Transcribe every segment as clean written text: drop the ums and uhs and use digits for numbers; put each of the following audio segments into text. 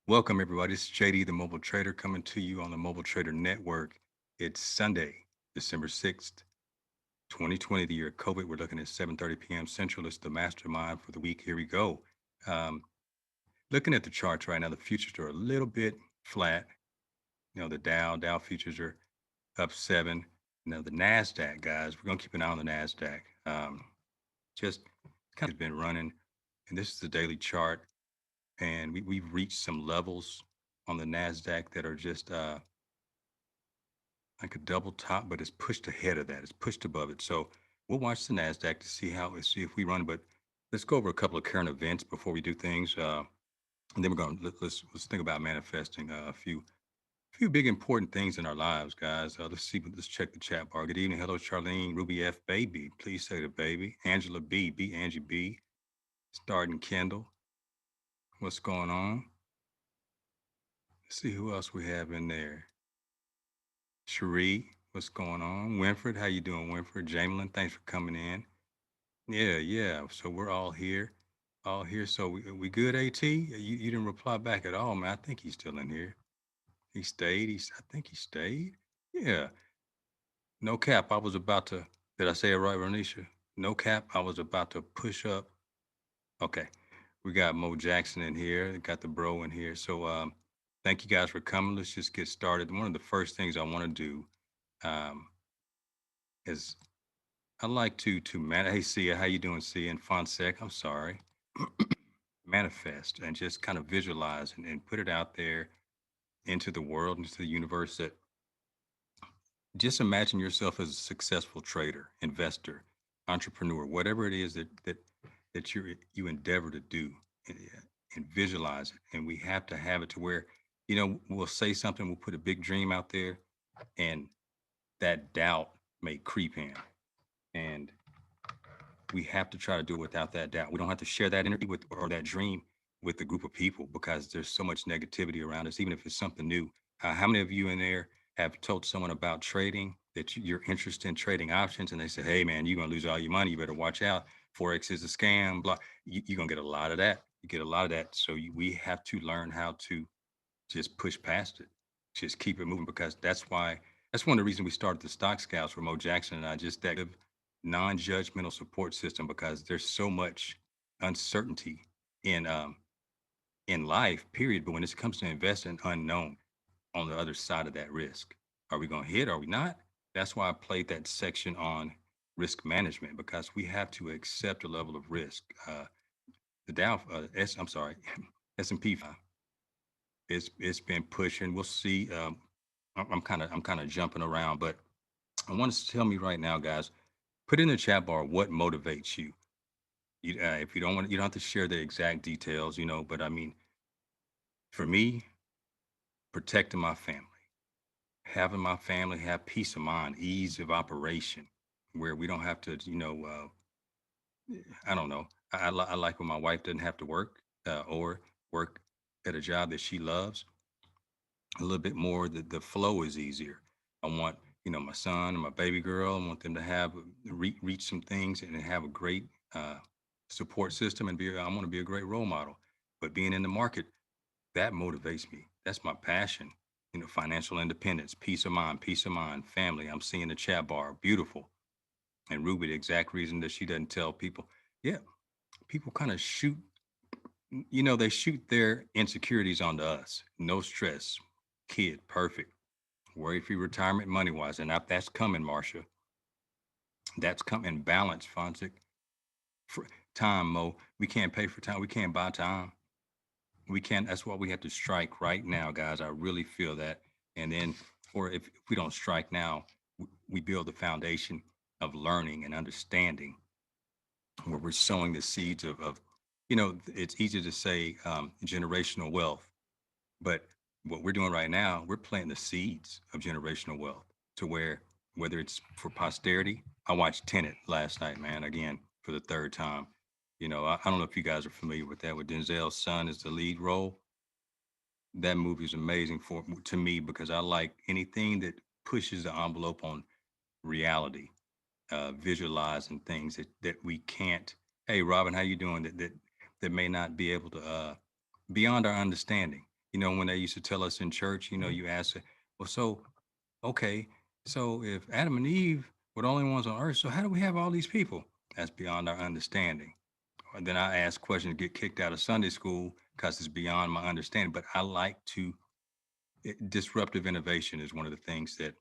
Welcome, everybody. This is JD, the mobile trader, coming to you on the Mobile Trader Network. It's Sunday, December 6th, 2020, the year of COVID. We're looking at 7:30 p.m. Central. It's the mastermind for the week. Here we go. Um, Looking at the charts right now, the futures are a little bit flat. The Dow futures are up 7. The NASDAQ, guys, we're going to keep an eye on the NASDAQ. Just kind of been running, and this is the daily chart. And we've reached some levels on the NASDAQ that are just like a double top, but it's pushed ahead of that. It's pushed above it. So we'll watch the Nasdaq to see if we run. But let's go over a couple of current events before we do things, and then we're going to let's think about manifesting a few big important things in our lives, guys. Let's see. Let's check the chat bar. Good evening. Hello, Charlene, Ruby F, baby. Please say the baby. Angela B, Angie B, starting Kendall. What's going on? Let's see who else we have in there. Cherie, what's going on? Winfred, how you doing, Winfred? Jamelin, thanks for coming in. Yeah, yeah. So we're all here. So we good, AT? You didn't reply back at all, man. I think he's still in here. He stayed. I think he stayed. Yeah. No cap. I was about to. Did I say it right, Renisha? No cap. I was about to push up. Okay. We got Mo Jackson in here. Got the bro in here. So thank you guys for coming. Let's just get started. One of the first things I want to do um, is I like to Hey, Sia, how you doing, Sia? And Fonsec, I'm sorry. Manifest and just kind of visualize and put it out there into the world, into the universe. That just imagine yourself as a successful trader, investor, entrepreneur, whatever it is that you endeavor to do, and, and visualize it. And we have to have it to where, we'll say something, we'll put a big dream out there, and that doubt may creep in. And we have to try to do it without that doubt. We don't have to share that energy with or that dream with a group of people because there's so much negativity around us, even if it's something new. How many of you in there have told someone about trading that you're interested in trading options and they say, hey, man, you're going to lose all your money. You better watch out. Forex is a scam. Blah. You're going to get a lot of that. You get a lot of that. So we have to learn how to just push past it, just keep it moving because that's one of the reasons we started the Stock Scouts with Mo Jackson and I, just that non-judgmental support system because there's so much uncertainty in in life, period. But when it comes to investing, unknown on the other side of that risk. Are we going to hit? Are we not? That's why I played that section on risk management because we have to accept a level of risk. The Dow, I'm sorry, S&P it's been pushing. We'll see. I'm kind of jumping around, but I want to tell me right now, guys. Put in the chat bar what motivates you. If you don't want, you don't have to share the exact details, But I mean, for me, protecting my family, having my family have peace of mind, ease of operation, where we don't have to, I don't know. I like when my wife doesn't have to work or work at a job that she loves a little bit more. The flow is easier. I want, my son and my baby girl. I want them to have reach some things and have a great support system and I want to be a great role model. But being in the market, that motivates me. That's my passion. Financial independence, peace of mind, family. I'm seeing the chat bar, beautiful. And Ruby, the exact reason that she doesn't tell people, yeah, people kind of shoot, they shoot their insecurities onto us. No stress, kid, perfect. Worry free retirement money wise. And that's coming, Marcia. That's coming. Balance, Fonzic. For time, Mo. We can't pay for time. We can't buy time. We can't. That's why we have to strike right now, guys. I really feel that. And then, or if we don't strike now, we build the foundation of learning and understanding where we're sowing the seeds of it's easy to say generational wealth, but what we're doing right now, we're planting the seeds of generational wealth to where, whether it's for posterity. I watched Tenet last night, man, again for the third time. I don't know if you guys are familiar with that, with Denzel's son is the lead role. That movie is amazing for to me because I like anything that pushes the envelope on reality, visualizing things that we can't. Hey, Robin, how you doing? That may not be able to beyond our understanding. When they used to tell us in church, you ask, well, so, okay, so if Adam and Eve were the only ones on earth, so how do we have all these people? That's beyond our understanding. And then I ask questions, get kicked out of Sunday school because it's beyond my understanding. But I like to, disruptive innovation is one of the things that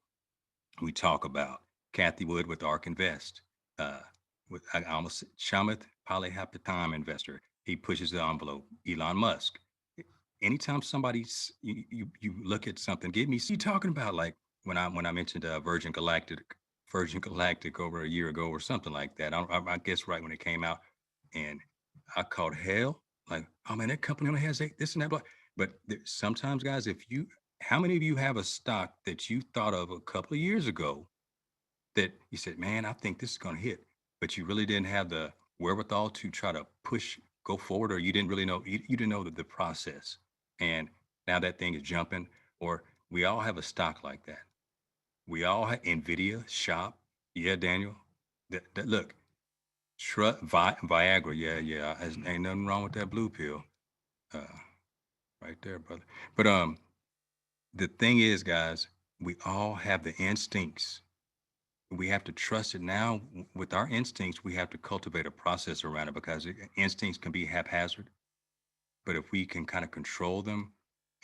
we talk about. Kathy Wood with Ark Invest. Uh, I almost said Chamath Palihapitiya investor. He pushes the envelope. Elon Musk. Anytime you look at something, give me you talking about, like when I mentioned Virgin Galactic over a year ago or something like that. I guess right when it came out, and I called hell. Like, oh man, that company only has this and that. Blah. But sometimes, guys, how many of you have a stock that you thought of a couple of years ago that you said, man, I think this is going to hit, but you really didn't have the wherewithal to try to go forward, or you didn't really know, you didn't know the process. And now that thing is jumping, or we all have a stock like that. We all have NVIDIA, Shop. Yeah, Daniel. Look, Viagra. Yeah, yeah. Ain't nothing wrong with that blue pill. Uh, right there, brother. But the thing is, guys, we all have the instincts. We have to trust it. Now with our instincts, we have to cultivate a process around it, because instincts can be haphazard, but if we can kind of control them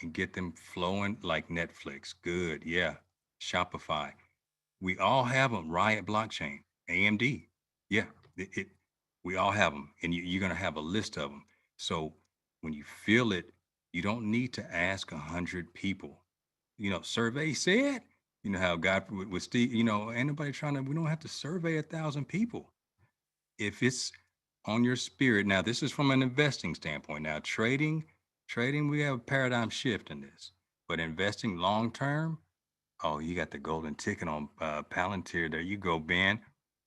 and get them flowing, like Netflix, good. Yeah. Shopify, we all have them. Riot blockchain, AMD. Yeah. We all have them, and you're going to have a list of them. So when you feel it, you don't need to ask 100 people. Survey said, how God with Steve, ain't nobody trying to, we don't have to survey 1,000 people. If it's on your spirit. Now, this is from an investing standpoint. Now, trading, we have a paradigm shift in this, but investing long term, oh, you got the golden ticket on Palantir. There you go, Ben.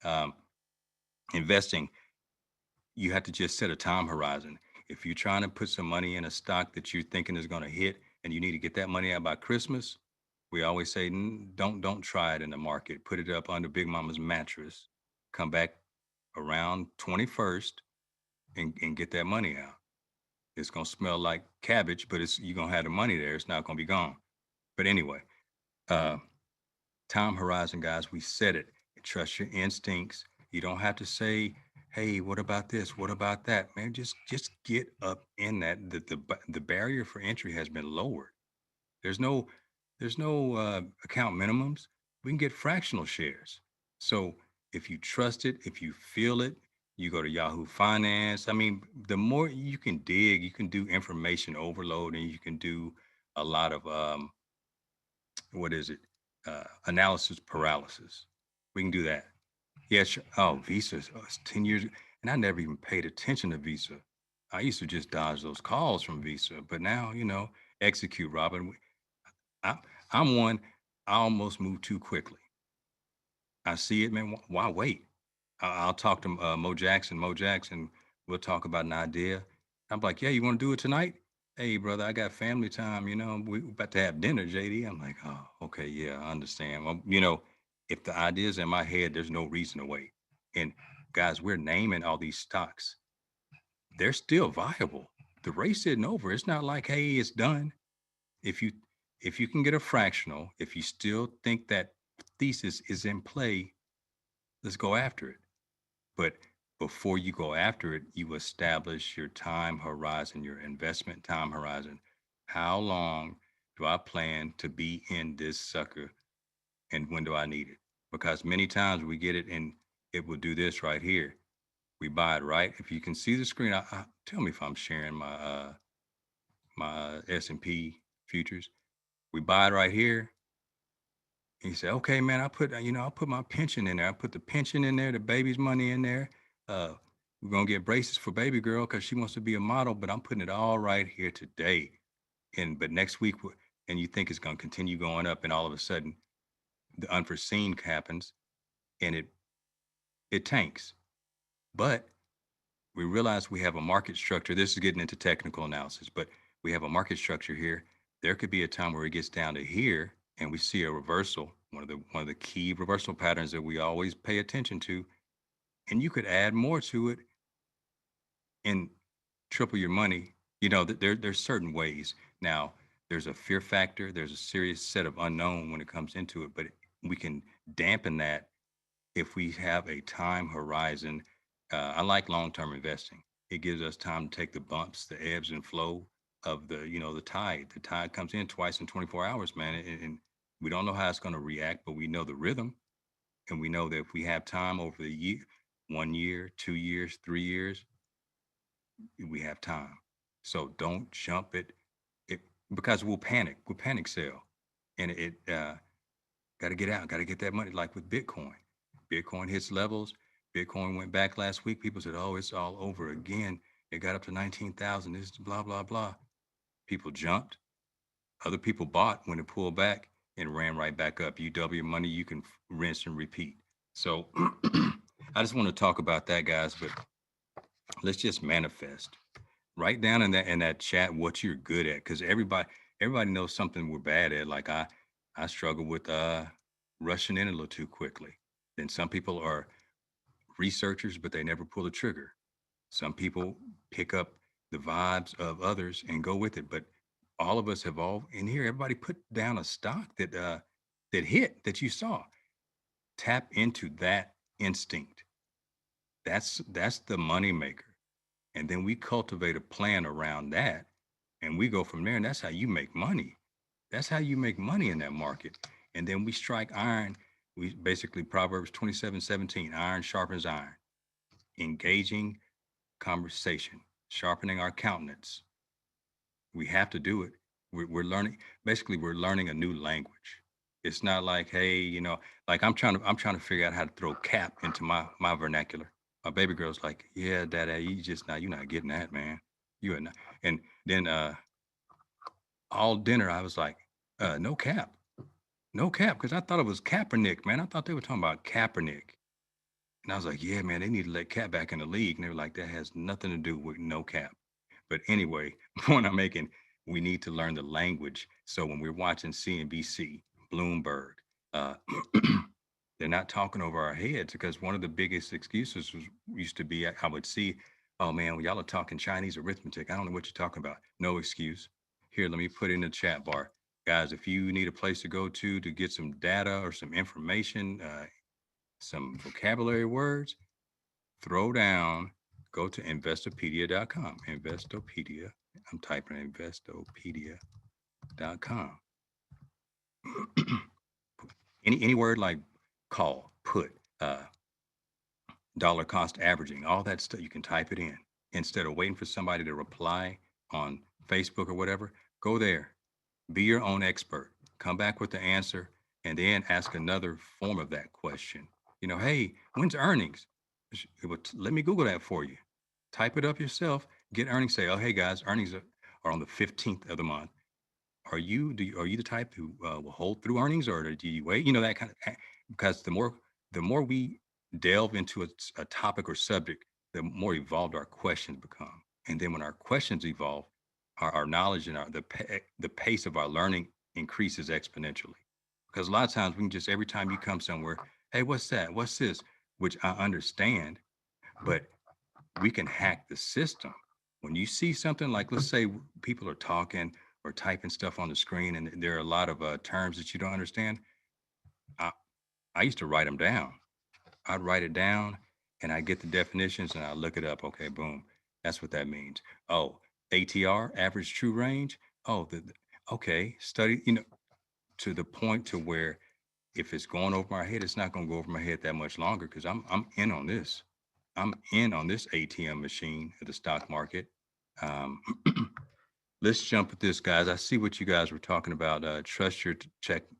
Um, Investing, you have to just set a time horizon. If you're trying to put some money in a stock that you're thinking is going to hit, and you need to get that money out by Christmas, we always say, don't try it in the market. Put it up under Big Mama's mattress. Come back around 21st and get that money out. It's gonna smell like cabbage, but you're gonna have the money there. It's not gonna be gone. But anyway, uh, time horizon, guys. We said it. Trust your instincts. You don't have to say, "Hey, what about this? What about that?" Man, just get up in that. The barrier for entry has been lowered. There's no there's no account minimums. We can get fractional shares. So if you trust it, if you feel it, you go to Yahoo Finance. I mean, the more you can dig, you can do information overload, and you can do a lot of what is it? Analysis paralysis. We can do that. Yeah, sure. Oh, Visa, it's 10 years. And I never even paid attention to Visa. I used to just dodge those calls from Visa. But now, execute, Robin. I, I'm one, I almost move too quickly. I see it, man. Why wait? I'll talk to Mo Jackson. Mo Jackson, we'll talk about an idea. I'm like, yeah, you want to do it tonight? Hey, brother, I got family time. We about to have dinner, JD. I'm like, oh, okay, yeah, I understand. Well, if the idea's in my head, there's no reason to wait. And guys, we're naming all these stocks. They're still viable. The race isn't over. It's not like, hey, it's done. if you if you can get a fractional, if you still think that thesis is in play, let's go after it. But before you go after it, you establish your time horizon, your investment time horizon. How long do I plan to be in this sucker, and when do I need it? Because many times we get it and it will do this right here. We buy it, right? If you can see the screen, tell me if I'm sharing my S&P futures. We buy it right here. He said, "Okay, man, I'll put my pension in there. I put the pension in there, the baby's money in there. Uh, we're gonna get braces for baby girl because she wants to be a model, but I'm putting it all right here today. But next week, and you think it's gonna continue going up, and all of a sudden, the unforeseen happens, and it tanks. But we realize we have a market structure. This is getting into technical analysis, but we have a market structure here. There could be a time where it gets down to here, and we see a reversal, one of the key reversal patterns that we always pay attention to, and you could add more to it and triple your money. There's certain ways. Now, there's a fear factor. There's a serious set of unknown when it comes into it, but we can dampen that if we have a time horizon. I like long-term investing. It gives us time to take the bumps, the ebbs and flow of the tide. The tide comes in twice in 24 hours, man, and we don't know how it's going to react, but we know the rhythm, and we know that if we have time over the year, 1 year, 2 years, 3 years, we have time. So don't jump it because we'll panic. We'll panic sell, and it got to get out. Got to get that money. Like with Bitcoin, Bitcoin hits levels. Bitcoin went back last week. People said, "Oh, it's all over again." It got up to 19,000. This blah blah blah. People jumped. Other people bought when it pulled back and ran right back up. You double your money, you can rinse and repeat. So I just want to talk about that, guys. But let's just manifest. Write down in that chat what you're good at, because everybody knows something we're bad at. Like I struggle with rushing in a little too quickly. Then some people are researchers, but they never pull the trigger. Some people pick up the vibes of others and go with it. But all of us have all in here. Everybody put down a stock that hit that you saw. Tap into that instinct. That's the money maker. And then we cultivate a plan around that, and we go from there. And that's how you make money. That's how you make money in that market. And then we strike iron. We basically Proverbs 27:17, iron sharpens iron. Engaging conversation, sharpening our countenance. We have to do it. We're learning. Basically, we're learning a new language. It's not like, hey, like I'm trying to figure out how to throw cap into my vernacular. My baby girl's like, yeah, Dada, you're not getting that, man. You are not. And then all dinner, I was like, no cap, no cap, because I thought it was Kaepernick, man. I thought they were talking about Kaepernick. And I was like, yeah, man, they need to let Cap back in the league. And they were like, that has nothing to do with no cap. But anyway, point I'm making, we need to learn the language. So when we're watching CNBC, Bloomberg, uh, they're not talking over our heads, because one of the biggest excuses used to be I would see, oh man, when y'all are talking Chinese arithmetic, I don't know what you're talking about. No excuse. Here, let me put it in the chat bar. Guys, if you need a place to go to get some data or some information, some vocabulary words, throw down, go to investopedia.com. Investopedia. I'm typing investopedia.com. Any word like call, put, dollar cost averaging, all that stuff, you can type it in. Instead of waiting for somebody to reply on Facebook or whatever, go there. Be your own expert. Come back with the answer, and then ask another form of that question. Hey, when's earnings? Let me Google that for you. Type it up yourself. Get earnings. Say, oh, hey guys, earnings are on the 15th of the month. Are you the type who will hold through earnings, or do you wait? That kind of, because the more we delve into a topic or subject, the more evolved our questions become. And then when our questions evolve, our knowledge and the pace of our learning increases exponentially. Because a lot of times we can just, every time you come somewhere, hey, what's that? What's this? Which I understand, but we can hack the system. When you see something like, let's say people are talking or typing stuff on the screen, and there are a lot of terms that you don't understand, I, I used to write them down. I'd write it down, and I get the definitions, and I look it up. Okay, boom, that's what that means. Oh, ATR, average true range. Oh, okay, study. To the point to where if it's going over my head, it's not going to go over my head that much longer, because I'm in on this. I'm in on this ATM machine at the stock market. Um, let's jump at this, guys. I see what you guys were talking about. Trust your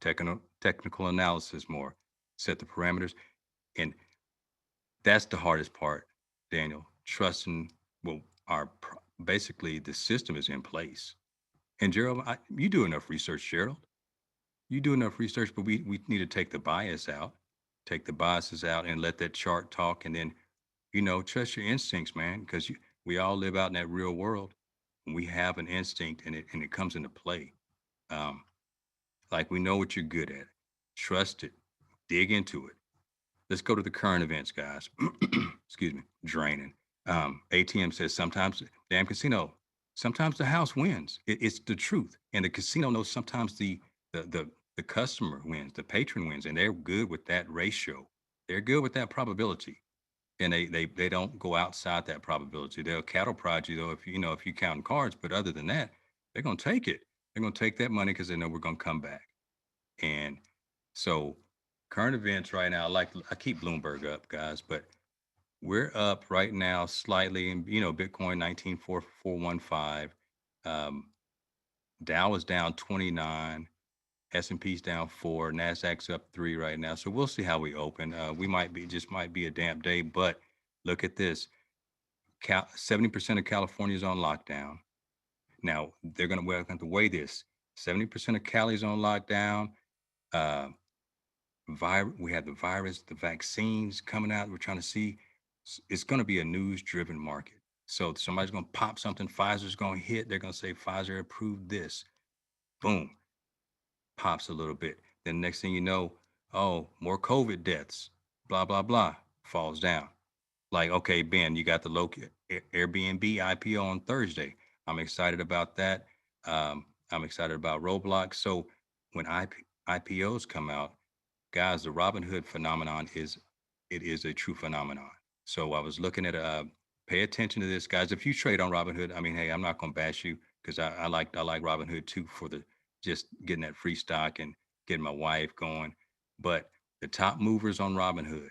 technical analysis more. Set the parameters, and that's the hardest part, Daniel. Trusting, well, basically the system is in place. And Gerald, you do enough research, Gerald. You do enough research, but we need to take the bias out, take the biases out, and let that chart talk. And then, trust your instincts, man, because we all live out in that real world. And we have an instinct, and it comes into play. Um, like, we know what you're good at. Trust it. Dig into it. Let's go to the current events, guys. Excuse me. Draining. ATM says sometimes, damn casino. Sometimes the house wins. It's the truth. And the casino knows sometimes the the the customer wins, the patron wins, and they're good with that ratio. They're good with that probability. And they don't go outside that probability. They'll cattle prod you though if if you count cards, but other than that, they're gonna take it. They're gonna take that money because they know we're gonna come back. And so current events right now, like I keep Bloomberg up, guys, but we're up right now slightly in, Bitcoin 194415. Um, Dow is down 29. S&P's down 4. Nasdaq's up 3 right now. So we'll see how we open. We might be a damp day, but look at this. 70% of California is on lockdown. Now we're going to weigh this. 70% of Cali's on lockdown. Uh, we have the virus, the vaccines coming out. We're trying to see. It's going to be a news-driven market. So somebody's going to pop something. Pfizer's going to hit. They're going to say Pfizer approved this. Boom, pops a little bit. Then next thing you know, oh, more COVID deaths. Blah blah blah. Falls down. Like, okay, Ben, you got the local Airbnb IPO on Thursday. I'm excited about that. I'm excited about Roblox. So when IPOs come out, guys, the Robinhood phenomenon is a true phenomenon. So I was looking at pay attention to this, guys. If you trade on Robinhood, I mean, hey, I'm not gonna bash you because I like Robinhood too for the just getting that free stock and getting my wife going. But the top movers on Robinhood,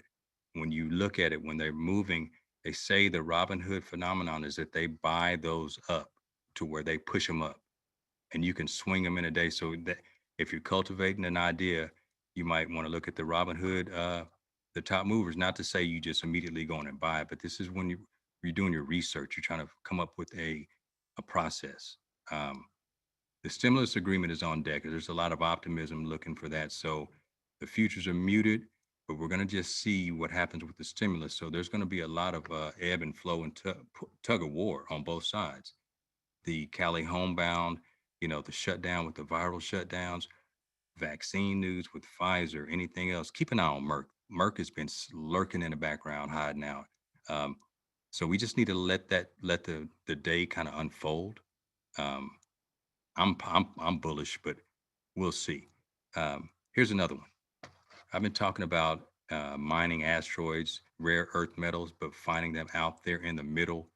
when you look at it, when they're moving, they say the Robinhood phenomenon is that they buy those up to where they push them up and you can swing them in a day. So that if you're cultivating an idea, you might want to look at the Robinhood, the top movers. Not to say you just immediately go in and buy it, but this is when you're doing your research. You're trying to come up with a process. Um, the stimulus agreement is on deck. There's a lot of optimism looking for that. So the futures are muted, but we're going to just see what happens with the stimulus. So there's going to be a lot of ebb and flow and tug of war on both sides. The Cali homebound, the shutdown with the viral shutdowns, vaccine news with Pfizer, anything else. Keep an eye on Merck. Merck has been lurking in the background, hiding out. Um, so we just need to let the day kind of unfold. Um, I'm bullish, but we'll see. Here's another one. I've been talking about mining asteroids, rare earth metals, but finding them out there in the middle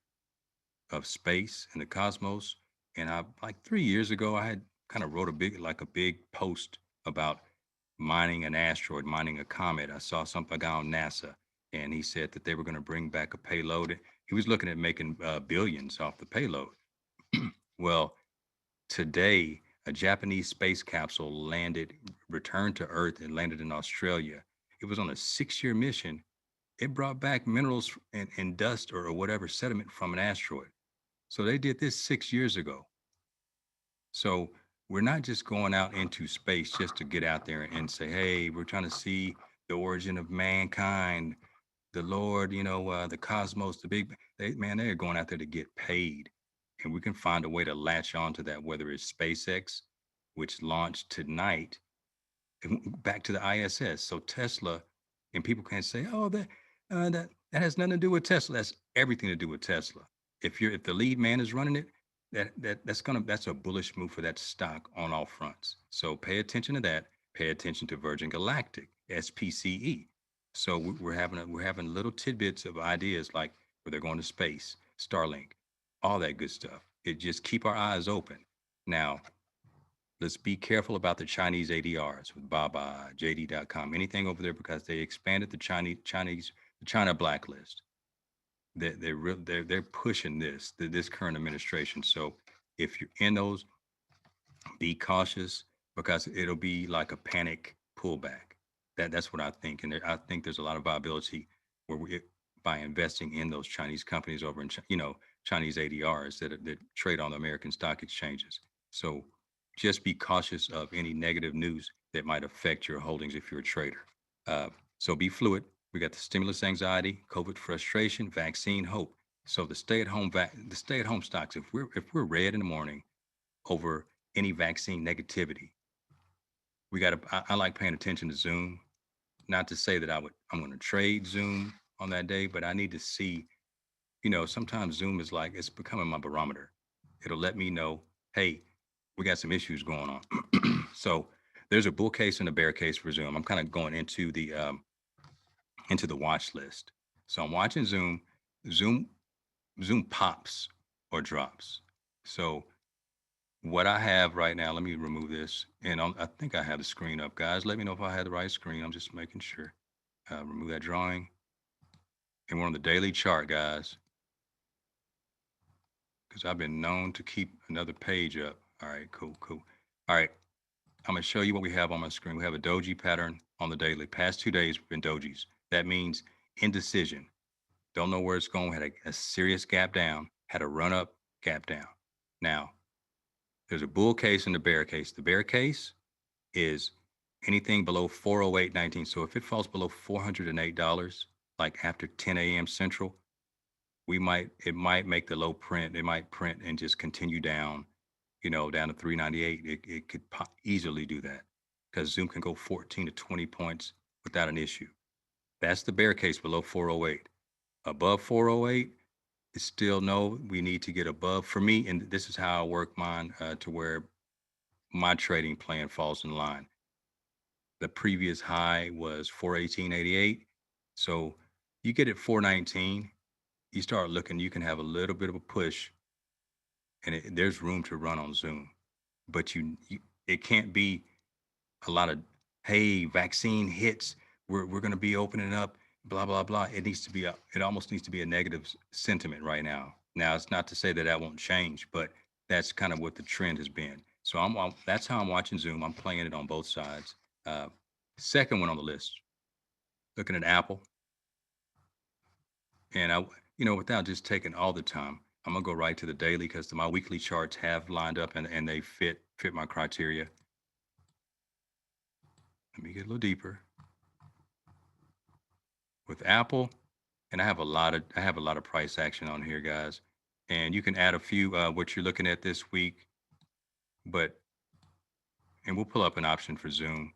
of space and the cosmos. And I like 3 years ago, I had kind of wrote a big post about mining an asteroid, mining a comet. I saw something guy on NASA, and he said that they were going to bring back a payload. He was looking at making billions off the payload. Well, today, a Japanese space capsule returned to Earth and landed in Australia. It was on a 6-year mission. It brought back minerals and dust or whatever sediment from an asteroid. So they did this 6 years ago. So we're not just going out into space just to get out there and say, hey, we're trying to see the origin of mankind, the Lord, the cosmos, they're going out there to get paid. And we can find a way to latch on to that, whether it's SpaceX, which launched tonight, back to the ISS. So Tesla, and people can't say, oh, that has nothing to do with Tesla. That's everything to do with Tesla. If the lead man is running it, that's a bullish move for that stock on all fronts. So pay attention to that. Pay attention to Virgin Galactic, SPCE. So we're having little tidbits of ideas like where they're going to space, Starlink, all that good stuff. It just keep our eyes open. Now, let's be careful about the Chinese ADRs with Baba, JD.com, anything over there because they expanded the China blacklist. They're pushing this current administration. So if you're in those, be cautious because it'll be like a panic pullback. That's what I think, and I think there's a lot of viability where by investing in those Chinese companies over in Chinese ADRs that trade on the American stock exchanges. So just be cautious of any negative news that might affect your holdings if you're a trader. So be fluid. We got the stimulus anxiety, COVID frustration, vaccine hope. So the stay at home stocks. If we're red in the morning over any vaccine negativity, we got to. I like paying attention to Zoom. Not to say that I'm going to trade Zoom on that day, but I need to see. Sometimes Zoom is like it's becoming my barometer. It'll let me know, hey, we got some issues going on. So there's a bull case and a bear case for Zoom. I'm kind of going into the watch list. So I'm watching Zoom. Zoom Zoom pops or drops. So what I have right now, let me remove this, and I think I have the screen up, guys. Let me know if I had the right screen. I'm just making sure. Remove that drawing, and we're on the daily chart, guys, because I've been known to keep another page up. All right, cool, cool. All right, I'm gonna show you what we have on my screen. We have a doji pattern on the daily. Past 2 days have been dojis. That means indecision. Don't know where it's going. Had a serious gap down. Had a run up, gap down. Now there's a bull case and a bear case. The bear case is anything below 408.19. So if it falls below $408, like after 10 a.m. Central, it might make the low print. It might print and just continue down, down to 398. It could easily do that because Zoom can go 14 to 20 points without an issue. That's the bear case below 408. Above 408, it's still no. We need to get above. For me, and this is how I work mine to where my trading plan falls in line. The previous high was 418.88. So you get it 419, you start looking, you can have a little bit of a push, and there's room to run on Zoom. But it can't be a lot of, hey, vaccine hits, we're going to be opening up, blah blah blah. It almost needs to be a negative sentiment right now. Now it's not to say that that won't change, but that's kind of what the trend has been. So that's how I'm watching Zoom. I'm playing it on both sides. Uh, Second one on the list, looking at Apple, and without just taking all the time, I'm gonna go right to the daily because my weekly charts have lined up and they fit my criteria. Let me get a little deeper with Apple, and I have a lot of price action on here, guys. And you can add a few what you're looking at this week, but and we'll pull up an option for Zoom.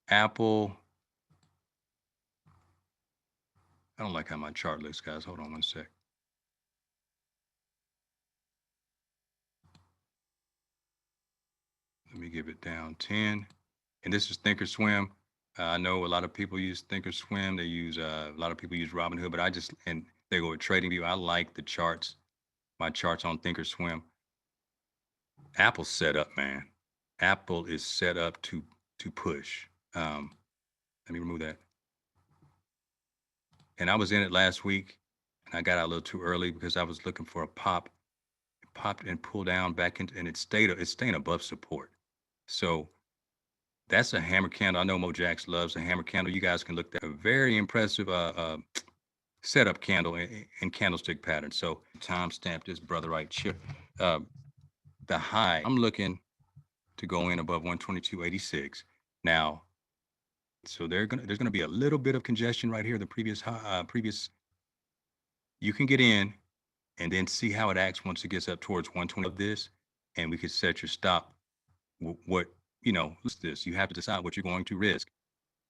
Apple, I don't like how my chart looks, guys. Hold on one sec. Let me give it down 10. And this is Thinkorswim. I know a lot of people use Thinkorswim. They use a lot of people use Robinhood, but and they go with TradingView. I like the charts. My charts on Thinkorswim. Apple's set up, man. Apple is set up to push. Let me remove that. And I was in it last week, and I got out a little too early because I was looking for a pop. It popped and pulled down back into, and it's staying above support. So that's a hammer candle. I know Mojax loves a hammer candle. You guys can look at a very impressive setup candle in candlestick pattern. So timestamp this brother right here. Uh, the high, I'm looking to go in above 122.86. Now, so there's gonna be a little bit of congestion right here. The previous high, you can get in and then see how it acts once it gets up towards 120 of this, and we could set your stop. What this you have to decide what you're going to risk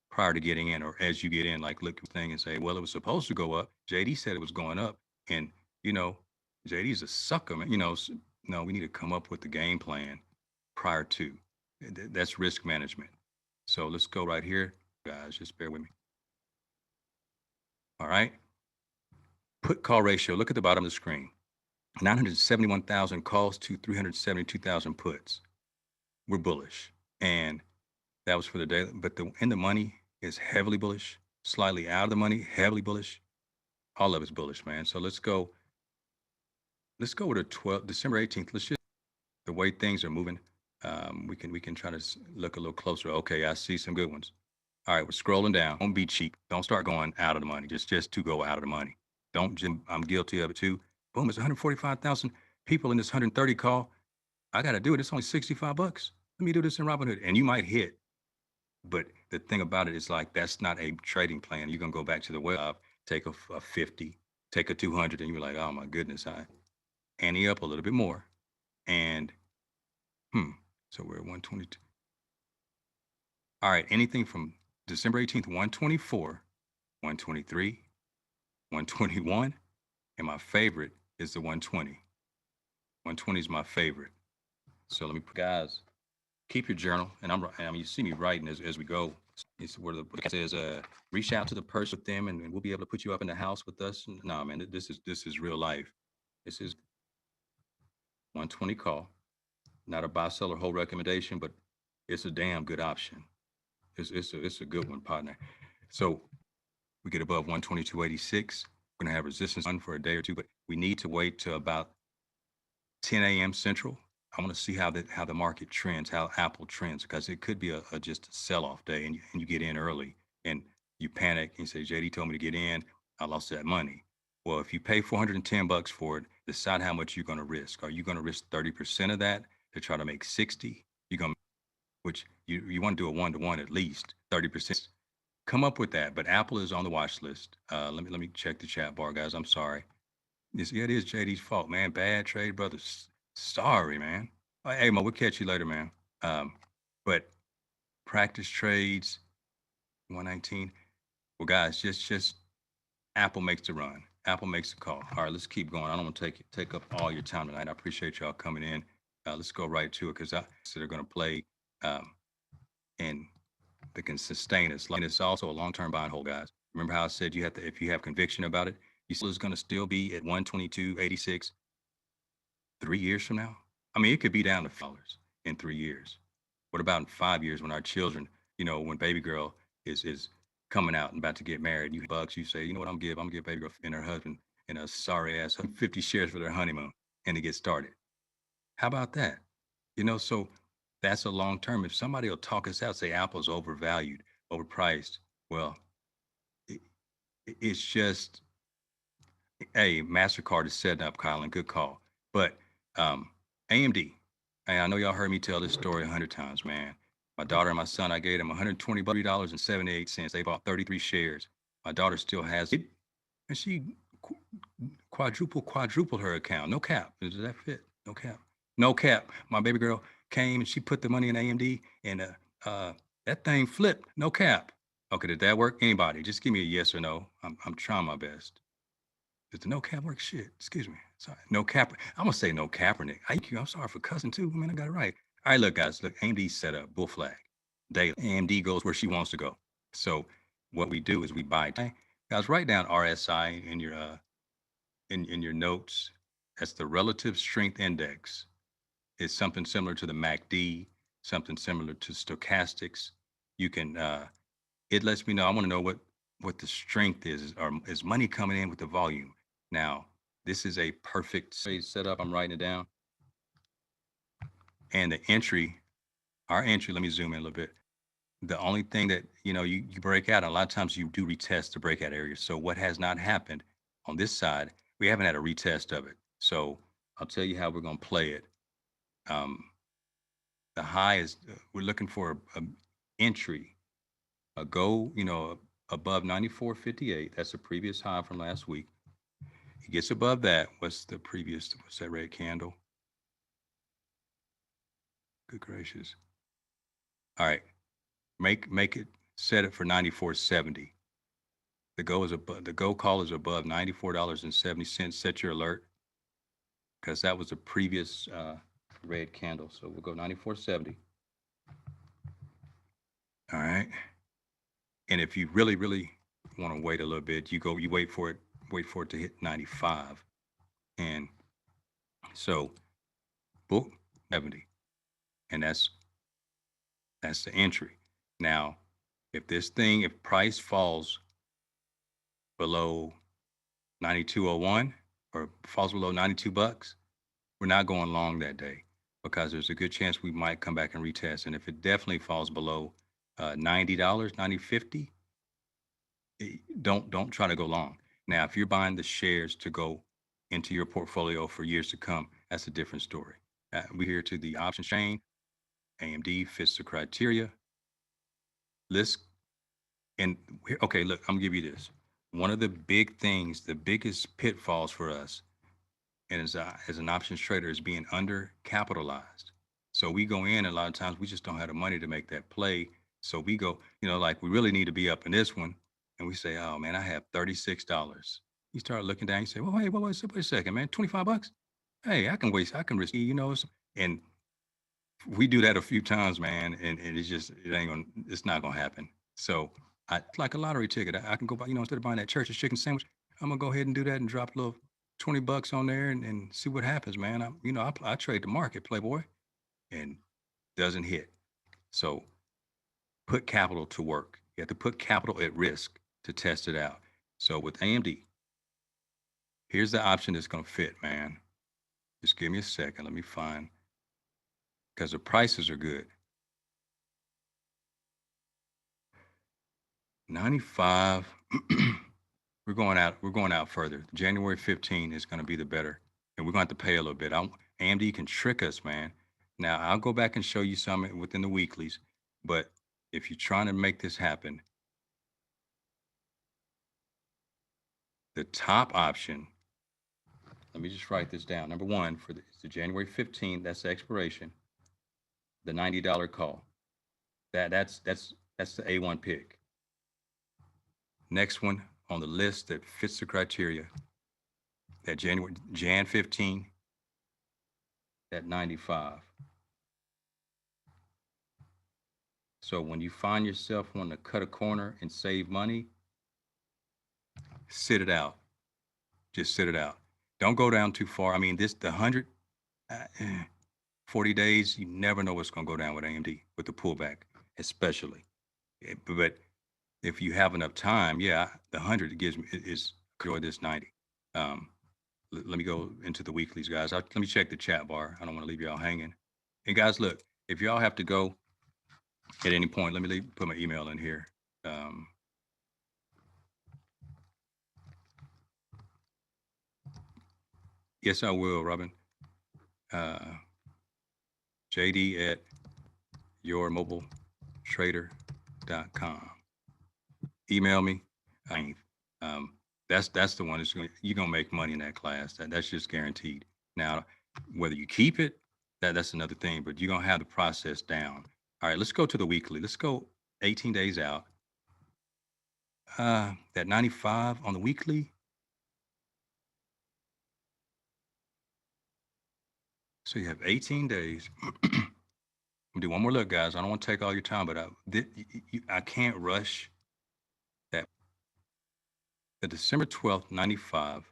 prior to getting in or as you get in, like look at the thing and say, well, it was supposed to go up. JD said it was going up. And, you know, JD's a sucker, man. No, we need to come up with the game plan prior to. That's risk management. So let's go right here, guys. Just bear with me. All right. Put call ratio. Look at the bottom of the screen. 971,000 calls to 372,000 puts. We're bullish. And that was for the day. But in the money is heavily bullish, slightly out of the money, heavily bullish. All of it's bullish, man. So let's go. Let's go with December 18th. Let's just the way things are moving. We can try to look a little closer. Okay, I see some good ones. All right, we're scrolling down. Don't be cheap. Don't start going out of the money. Just to go out of the money. Don't. I'm guilty of it too. Boom! It's 145,000 people in this 130 call. I got to do it. It's only 65 bucks. Let me do this in Robinhood, and you might hit. But the thing about it is like that's not a trading plan. You're gonna go back to the web, take a 50, take a 200, and you're like, oh my goodness, I ante up a little bit more. And hmm, so we're at 122. All right, anything from December 18th, 124, 123, 121, and my favorite is the 120. 120 is my favorite. So let me put, guys, keep your journal. And I mean, you see me writing as we go. It's where the book says, reach out to the person with them and we'll be able to put you up in the house with us. No, man, this is real life. This is 120 call, not a buy, sell, or hold recommendation, but it's a damn good option. It's a good one, partner. So we get above 122.86. We're gonna have resistance on for a day or two, but we need to wait till about 10 a.m. Central. I want to see how the market trends, how Apple trends, because it could be a just a sell-off day, and you get in early and you panic and you say, JD told me to get in, I lost that money. Well, if you pay $410 for it, decide how much you're going to risk. Are you going to risk 30% of that to try to make 60? You're going to, which you want to do a 1-to-1 at least 30%. Come up with that. But Apple is on the watch list. Let me check the chat bar, guys. I'm sorry. Yeah, it is JD's fault, man. Bad trade, brothers. Sorry, man. Hey, Mo, we'll catch you later, man. Um, but practice trades, 119. Well, guys, just Apple makes the run. Apple makes the call. All right, let's keep going. I don't want to take up all your time tonight. I appreciate y'all coming in. Let's go right to it because they're going to play um, and that can sustain us. And it's also a long-term buy and hold, guys. Remember how I said you have to, if you have conviction about it, you still is going to still be at 122.86 3 years from now? I mean, it could be down to dollars in 3 years. What about in 5 years when our children, when baby girl is coming out and about to get married, you bucks, you say, you know what, I'm gonna give baby girl and her husband and a sorry ass 50 shares for their honeymoon and to get started. How about that? So that's a long term. If somebody will talk us out, say Apple's overvalued, overpriced, well, it, it's just hey, MasterCard is setting up, Colin. Good call. But AMD, hey, I know y'all heard me tell this story 100 times, man. My daughter and my son, I gave them $123.78. They bought 33 shares. My daughter still has it, and she quadrupled her account. No cap. Does that fit? No cap. No cap. My baby girl came and she put the money in AMD, and that thing flipped. No cap. Okay, did that work? Anybody? Just give me a yes or no. I'm trying my best. Does the no cap work? Shit. Excuse me. Sorry. No cap. I'm gonna say no Kaepernick. I'm sorry for cussing too. I mean, I got it right. All right, look, guys. Look, AMD set up bull flag daily. AMD goes where she wants to go. So what we do is we buy. Guys, write down RSI in your notes. That's the relative strength index. It's something similar to the MACD, something similar to stochastics. You can it lets me know. I want to know what the strength is. Or is money coming in with the volume? Now, this is a perfect setup. I'm writing it down. And the entry, our entry, let me zoom in a little bit. The only thing that, you break out, a lot of times you do retest the breakout areas. So what has not happened on this side, we haven't had a retest of it. So I'll tell you how we're going to play it. Um, the high is, we're looking for a entry, a go, above 94.58. That's the previous high from last week. It gets above that. What's that red candle? Good gracious. All right. Make it, set it for 94.70. The go call is above $94.70. Set your alert because that was the previous red candle. So we'll go 94.70. All right. And if you really, really want to wait a little bit, you wait for it to hit 95. And so book 70. And that's the entry. Now, if price falls below 92.01 or falls below 92 bucks, we're not going long that day because there's a good chance we might come back and retest. And if it definitely falls below $90, 90.50, don't try to go long. Now, if you're buying the shares to go into your portfolio for years to come, that's a different story. We're here to the options chain. AMD fits the criteria. Let's okay, look, I'm gonna give you this. One of the big things, the biggest pitfalls for us, and as an options trader, is being undercapitalized. So we go in, and a lot of times we just don't have the money to make that play. So we go, like we really need to be up in this one, and we say, oh man, I have $36. You start looking down, you say, well, wait a second, man, 25 bucks. Hey, I can risk, and we do that a few times, man, and it ain't gonna, it's not gonna happen. So it's like a lottery ticket. I can go buy, instead of buying that church's chicken sandwich, I'm gonna go ahead and do that and drop a little $20 on there and see what happens, man. I trade the market, Playboy, and doesn't hit. So put capital to work. You have to put capital at risk to test it out. So with AMD, here's the option that's gonna fit, man. Just give me a second. Let me find, because the prices are good. 95. We're going out further. January 15 is going to be the better, and we're going to have to pay a little bit. AMD can trick us, man. Now I'll go back and show you some within the weeklies, but if you're trying to make this happen, the top option. Let me just write this down. Number one for the January 15th. That's the expiration. The $90 call. That's the A1 pick. Next one on the list that fits the criteria. That Jan 15. That 95. So when you find yourself wanting to cut a corner and save money, sit it out. Just sit it out. Don't go down too far. I mean, the 140 days, you never know what's going to go down with AMD with the pullback, especially. But if you have enough time, yeah, the 100 gives me is enjoy this 90. Um, let me go into the weeklies, guys. Let me check the chat bar. I don't want to leave y'all hanging. And guys, look, if y'all have to go at any point, let me put my email in here. Um, yes, I will, Robin. JD at yourmobiletrader.com. Email me. Um, that's the one you're gonna make money in that class. That's just guaranteed. Now, whether you keep it, that's another thing. But you're gonna have the process down. All right, let's go to the weekly. Let's go 18 days out. That 95 on the weekly. So you have 18 days. I'm do one more look, guys. I don't want to take all your time, but I can't rush that. The December 12th, 95.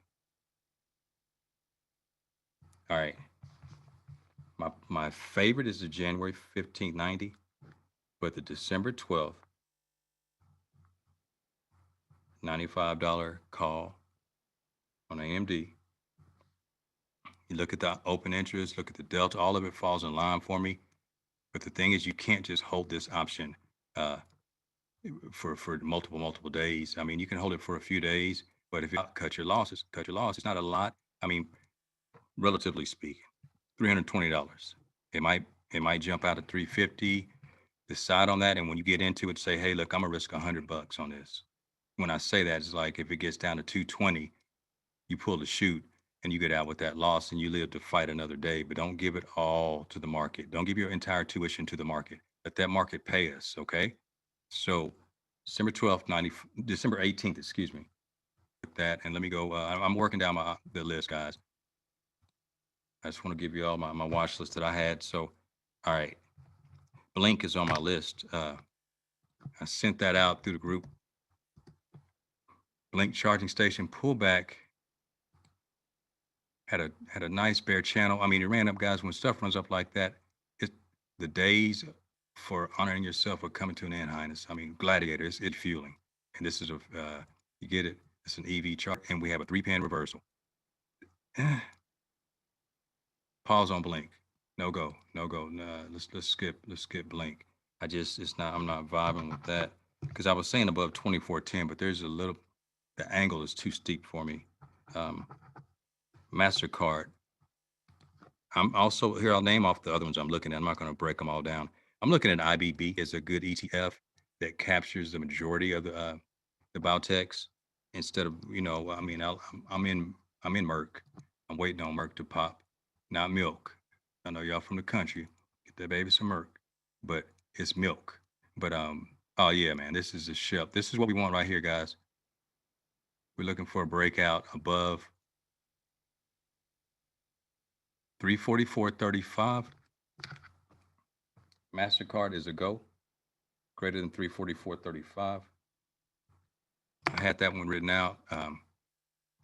All right. My favorite is the January 15th, 90, but the December 12th, $95 call on AMD. You look at the open interest, look at the delta, all of it falls in line for me. But the thing is, you can't just hold this option uh, for multiple days. I mean, you can hold it for a few days, but if you cut your losses, cut your loss. It's not a lot. I mean, relatively speaking, $320. It might it might jump out at 350. Decide on that, and when you get into it, say, hey, look, I'm gonna risk $100 on this. When I say that, it's like if it gets down to 220, you pull the chute and you get out with that loss and you live to fight another day. But don't give it all to the market. Don't give your entire tuition to the market. Let that market pay us. Okay. So December 12th, December 18th, excuse me. With that, and let me go. I'm working down the list, guys. I just want to give you all my watch list that I had. So, all right, Blink is on my list. I sent that out through the group. Blink charging station pullback had a nice bear channel. I mean, it ran up, guys. When stuff runs up like that, it the days for honoring yourself are coming to an end, Highness. I mean, Gladiator, it's fueling, and this is a you get it. It's an EV chart, and we have a 3-pan reversal. Pause on Blink. No go, no go. Nah, let's skip Blink. It's not. I'm not vibing with that because I was saying above 2410, but there's a little. The angle is too steep for me. Um, Mastercard. I'm also here. I'll name off the other ones I'm looking at. I'm not going to break them all down. I'm looking at IBB as a good ETF that captures the majority of the biotechs instead of I mean I'm in Merck. I'm waiting on Merck to pop, not milk. I know y'all from the country. Get that baby some Merck, but it's milk. But oh yeah, man, this is a shelf. This is what we want right here, guys. We're looking for a breakout above 344.35. MasterCard is a go. Greater than 344.35. I had that one written out.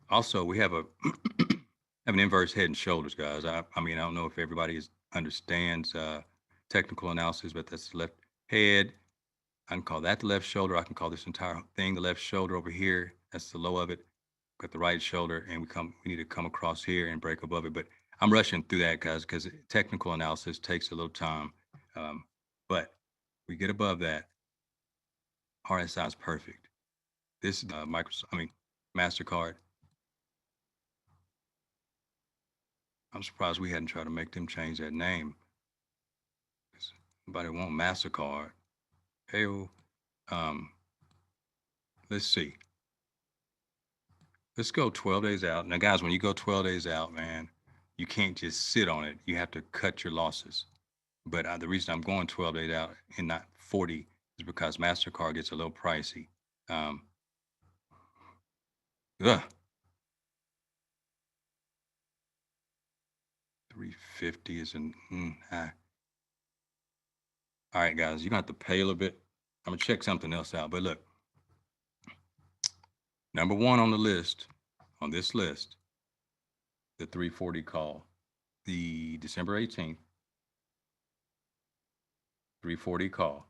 Also, we have have an inverse head and shoulders, guys. I mean, I don't know if everybody understands technical analysis, but that's the left head. I can call that the left shoulder. I can call this entire thing the left shoulder over here. That's the low of it. Got the right shoulder, and we need to come across here and break above it. But I'm rushing through that, guys, because technical analysis takes a little time. But we get above that. RSI is perfect. This is Mastercard. I'm surprised we hadn't tried to make them change that name. Nobody want Mastercard. Hey, let's see. Let's go 12 days out. Now, guys, when you go 12 days out, man, you can't just sit on it. You have to cut your losses. But the reason I'm going 12 days out and not 40 is because Mastercard gets a little pricey. Um, ugh, 350 is an. All right, guys, you're gonna have to pay a little bit. I'm gonna check something else out. But look, number one on the list, on this list, the 340 call, the December 18th, 340 call.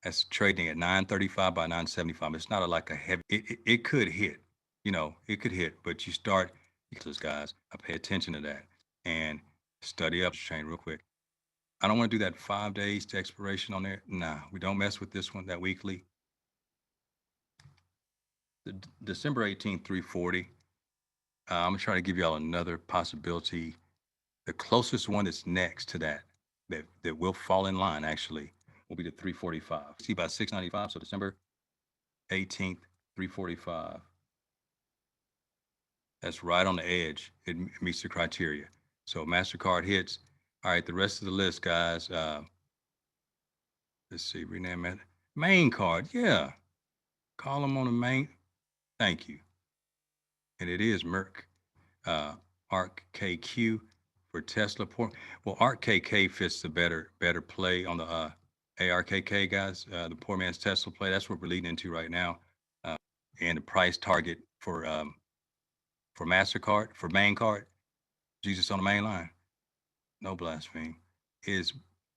That's trading at 935 by 975. It's not like a heavy. It could hit, it could hit, but you start. Those guys, I pay attention to that and study up chain real quick. I don't want to do that 5 days to expiration on there. Nah, we don't mess with this one. That weekly. The December 18th, 340. I'm gonna try to give y'all another possibility. The closest one that's next to that will fall in line actually will be the 345. See about 695. So December 18th, 345. That's right on the edge. It meets the criteria. So MasterCard hits. All right, the rest of the list, guys. Let's see, rename it. Main card. Yeah. Call them on the main. Thank you. And it is Merck. ARC KQ for Tesla. Well, ARC KK fits the better play on the ARKK, guys. The poor man's Tesla play. That's what we're leading into right now. And the price target for MasterCard, for main card, Jesus on the main line, no blaspheme, is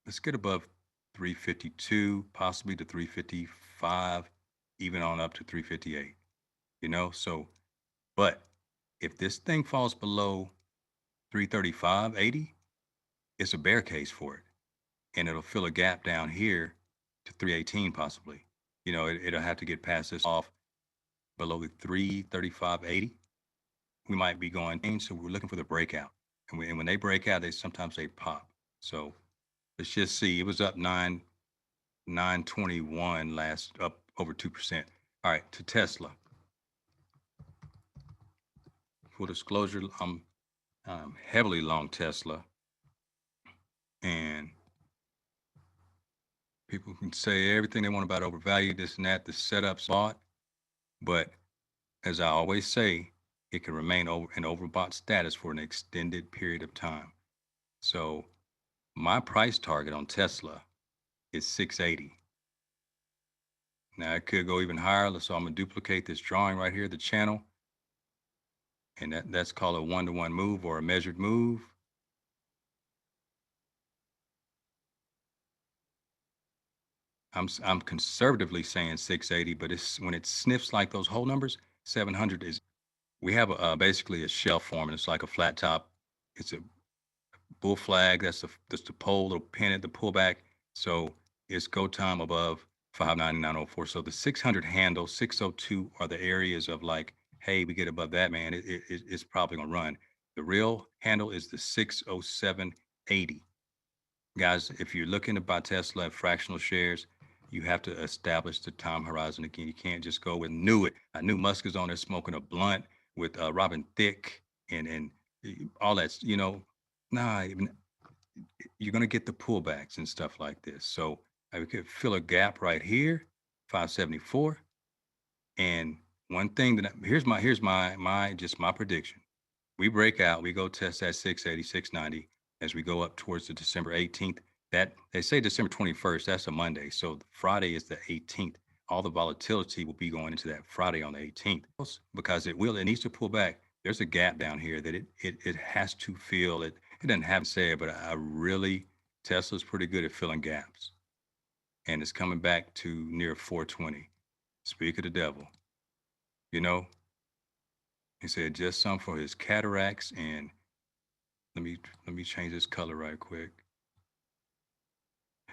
let's get above 352, possibly to 355, even on up to 358. So, but if this thing falls below 335.80, it's a bear case for it. And it'll fill a gap down here to 318 possibly. It'll have to get past this off below the 335.80. We might be going, so we're looking for the breakout. And when they break out, sometimes they pop. So let's just see. It was up 921 last, up over 2%. All right, to Tesla. Full disclosure, I'm heavily long Tesla. And people can say everything they want about overvalued, this and that, the setup's bought. But as I always say, it can remain in overbought status for an extended period of time. So my price target on Tesla is 680. Now it could go even higher, so I'm gonna duplicate this drawing right here, the channel, and that's called a one-to-one move or a measured move. I'm conservatively saying 680, but it's when it sniffs like those whole numbers, 700 is. We have basically a shelf form, and it's like a flat top. It's a bull flag. That's the pole, the pennant, the pullback. So it's go time above 599.04. So the 600 handle, 602 are the areas of like, hey, we get above that, man. It's probably gonna run. The real handle is the 607.80. Guys, if you're looking to buy Tesla at fractional shares, you have to establish the time horizon again. You can't just go with knew it. I knew Musk is on there smoking a blunt with Robin Thicke and all that. Nah, you're gonna get the pullbacks and stuff like this. So I could fill a gap right here, 574. And one thing here's my just my prediction. We break out, we go test that 680, 690 as we go up towards the December 18th. That they say December 21st, that's a Monday. So Friday is the 18th. All the volatility will be going into that Friday on the 18th because it needs to pull back. There's a gap down here that it has to fill. It doesn't have to say it, but I really, Tesla's pretty good at filling gaps. And it's coming back to near 420. Speak of the devil. You know, he said just some for his cataracts and let me change this color right quick.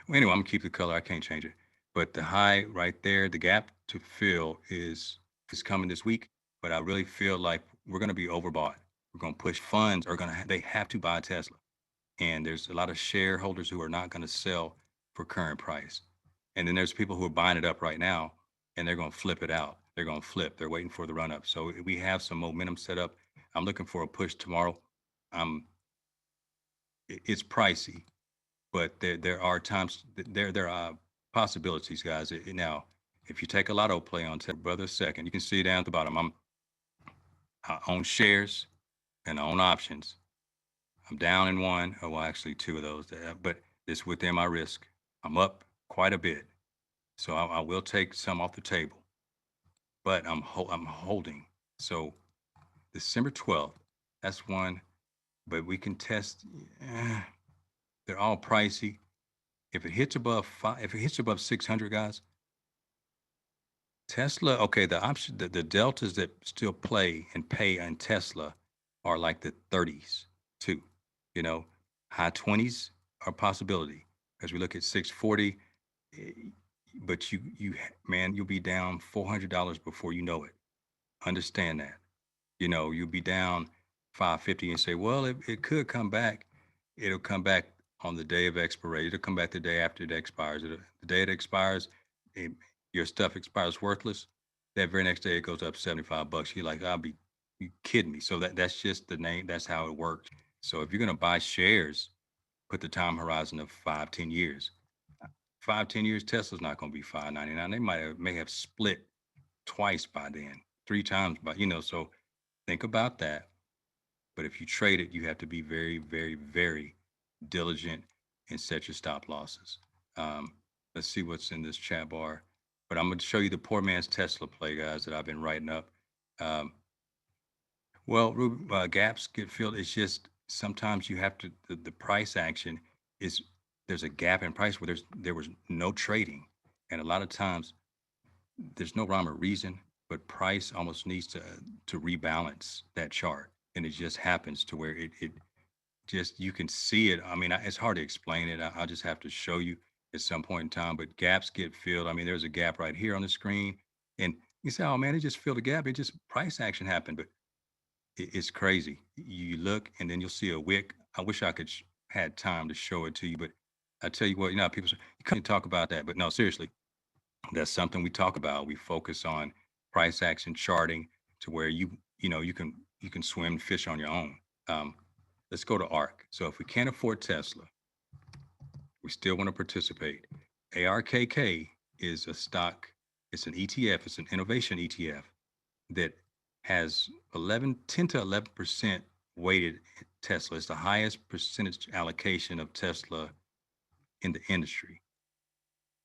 Well, anyway, I'm gonna keep the color. I can't change it. But the high right there, the gap to fill is coming this week. But I really feel like we're gonna be overbought. We're gonna push funds are gonna they have to buy Tesla, and there's a lot of shareholders who are not gonna sell for current price, and then there's people who are buying it up right now, and they're gonna flip it out. They're gonna flip. They're waiting for the run up. So we have some momentum set up. I'm looking for a push tomorrow. Um, it's pricey, but there are times there are possibilities, guys. Now, if you take a lotto play on brother second, you can see down at the bottom. I own shares and I own options. I'm down in one, oh well, actually two of those, but it's within my risk. I'm up quite a bit, so I will take some off the table, but I'm holding. So December 12th, that's one, but we can test. eh, they're all pricey. If it hits above if it hits above 600, guys, Tesla, okay, the deltas that still play and pay on Tesla are like the 30s too. You know, high 20s are a possibility as we look at 640. eh, But man, you'll be down $400 before you know it. Understand that. You know, you'll be down 550 and say, well, it could come back. It'll come back on the day of expiration. It'll come back the day after it expires. The day it expires, it, your stuff expires worthless. That very next day, it goes up $75. You're like, you kidding me? So that's just the name. That's how it works. So if you're gonna buy shares, put the time horizon of 5, 10 years. 5, 10 years, Tesla's not gonna be 599. They may have split twice by then, 3 times by so think about that. But if you trade it, you have to be very, very, very diligent and set your stop losses. Um, let's see what's in this chat bar. But I'm going to show you the poor man's Tesla play, guys, that I've been writing up. Um, gaps get filled. It's just sometimes you have to, the price action is there's a gap in price where there was no trading. And a lot of times there's no rhyme or reason, but price almost needs to rebalance that chart, and it just happens to where it just you can see it. I mean, it's hard to explain it. I'll just have to show you at some point in time. But gaps get filled. I mean, there's a gap right here on the screen, and you say, "Oh man, it just filled a gap. It just price action happened." But it's crazy. You look, and then you'll see a wick. I wish I could had time to show it to you, but I tell you what, people say you couldn't talk about that, but no, seriously, that's something we talk about. We focus on price action charting to where you can swim fish on your own. Um, let's go to ARK. So if we can't afford Tesla, we still want to participate. ARKK is a stock. It's an ETF. It's an innovation ETF that has 10 to 11% weighted Tesla. It's the highest percentage allocation of Tesla in the industry.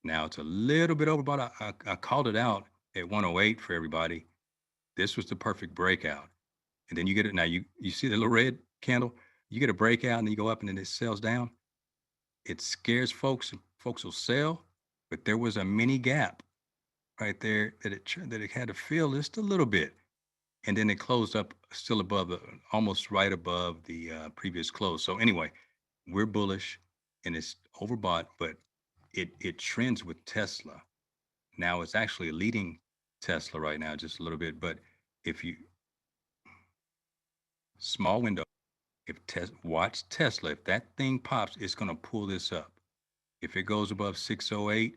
Now it's a little bit overbought. I called it out at 108 for everybody. This was the perfect breakout. And then you get it. Now you see the little red candle. You get a breakout and then you go up and then it sells down. It scares folks. Folks will sell, but there was a mini gap right there that it had to fill just a little bit, and then it closed up still above almost right above the previous close. So anyway, we're bullish, and it's overbought, but it trends with Tesla. Now it's actually leading Tesla right now just a little bit, but if you small window, if watch Tesla, if that thing pops, it's going to pull this up. If it goes above 608,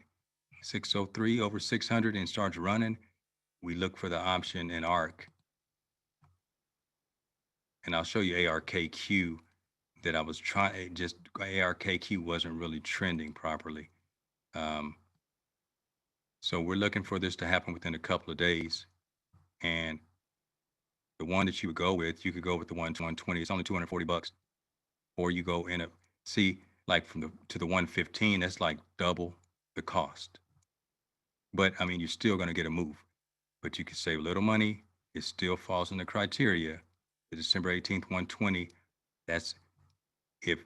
603 over 600 and starts running, we look for the option in ARK. And I'll show you ARKQ that I was trying, just ARKQ wasn't really trending properly. Um, so we're looking for this to happen within a couple of days. And The one that you would go with, you could go with the 120. It's only $240, or you go in a see like from the to the 115. That's like double the cost. But I mean, you're still going to get a move. But you can save a little money. It still falls in the criteria. The December 18th 120. That's if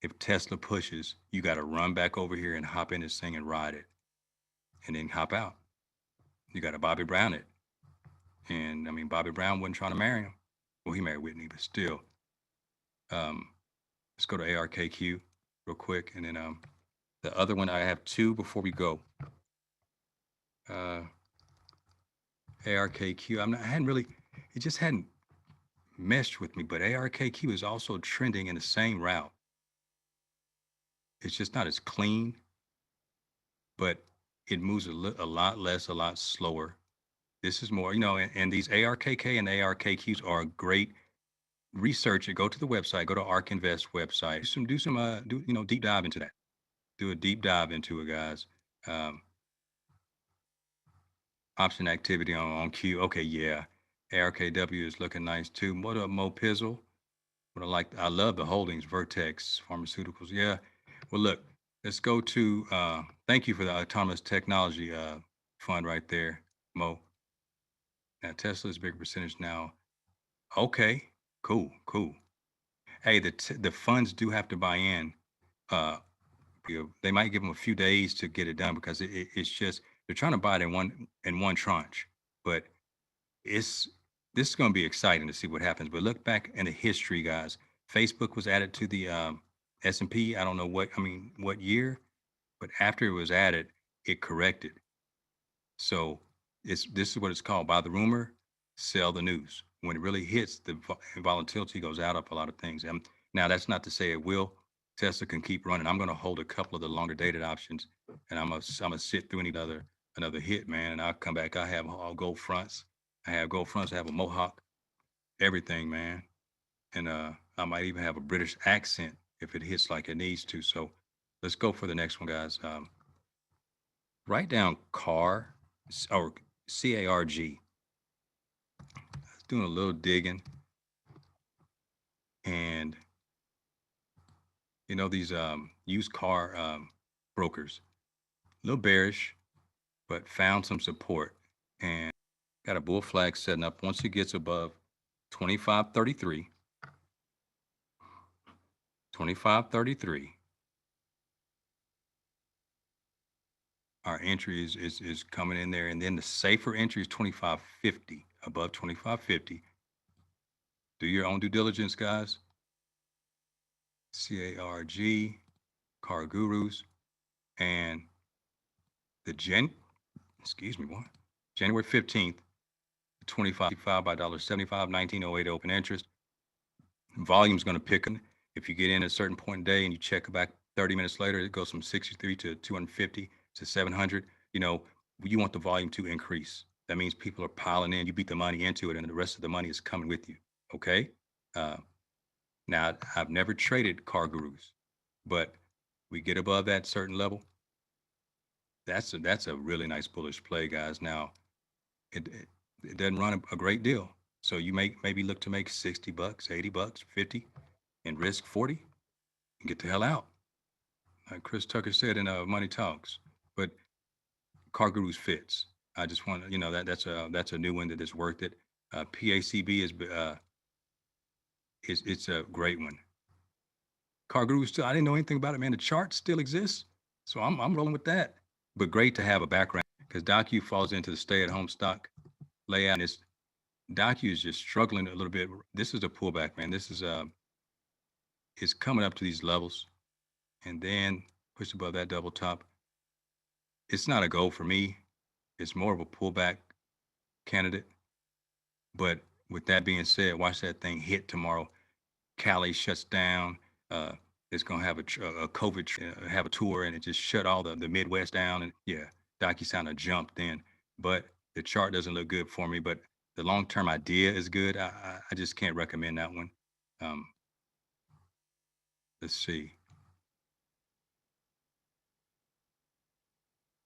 if Tesla pushes, you got to run back over here and hop in this thing and ride it, and then hop out. You got to Bobby Brown it, and I mean Bobby Brown wasn't trying to marry him. Well, he married Whitney, but still. Um, let's go to ARKQ real quick, and then the other one I have two before we go. Uh, ARKQ. I hadn't really. It just hadn't meshed with me, but ARKQ is also trending in the same route. It's just not as clean, but it moves a lot less, a lot slower. This is more, and these ARKK and ARKQs are great. Research it. Go to the website. Go to ARK Invest website. Deep dive into that. Do a deep dive into it, guys. Um, Option activity on Q. Okay, yeah. ARKW is looking nice too. What up, Mo Pizzle? I love the holdings, Vertex Pharmaceuticals. Yeah. Well, look, let's go to. Thank you for the autonomous technology fund right there, Mo. Now Tesla's big percentage now. Okay, cool. Hey, the funds do have to buy in. Uh, they might give them a few days to get it done because it's just they're trying to buy it in one tranche. But it's this is going to be exciting to see what happens. But look back in the history, guys. Facebook was added to the S&P. I don't know what year, but after it was added, it corrected. So this is what it's called: buy the rumor, sell the news. When it really hits, the volatility goes out of a lot of things. And now that's not to say it will. Tesla can keep running. I'm going to hold a couple of the longer dated options, and I'm gonna sit through another hit, man. And I'll come back. I have all gold fronts. I have gold fronts. I have a mohawk, everything, man. And I might even have a British accent if it hits like it needs to. So let's go for the next one, guys. Write down CAR or CARG. Doing a little digging, and these used car brokers, a little bearish, but found some support and got a bull flag setting up. Once it gets above 25.33, 25.33, our entry is coming in there, and then the safer entry is 25.50, above 25.50. Do your own due diligence, guys. CARG, Car Gurus, and the excuse me, what? January 15th, 25 by $1.75, 1908 open interest. Volume's going to pick up. If you get in at a certain point in the day and you check back 30 minutes later, it goes from 63 to 250 to 700. You want the volume to increase. That means people are piling in. You beat the money into it, and the rest of the money is coming with you. Okay. Uh, Now, I've never traded car gurus, but we get above that certain level. That's a really nice bullish play, guys. Now, it doesn't run a great deal. So you maybe look to make $60, $80, 50, and risk 40 and get the hell out. Like Chris Tucker said in Money Talks. But Car Gurus fits. I just want that's a new one that is worth it. PACB is it's a great one. Car Gurus still I didn't know anything about it, man. The chart still exists, so I'm rolling with that. But great to have a background because Docu falls into the stay-at-home stock layout. And Docu is just struggling a little bit. This is a pullback, man. This is it's coming up to these levels, and then push above that double top. It's not a go for me. It's more of a pullback candidate. But with that being said, watch that thing hit tomorrow. Cali shuts down. Uh, it's gonna have a COVID have a tour, and it just shut all the Midwest down. And yeah, DocuSign jumped in, but the chart doesn't look good for me. But the long term idea is good. I just can't recommend that one. Um, let's see.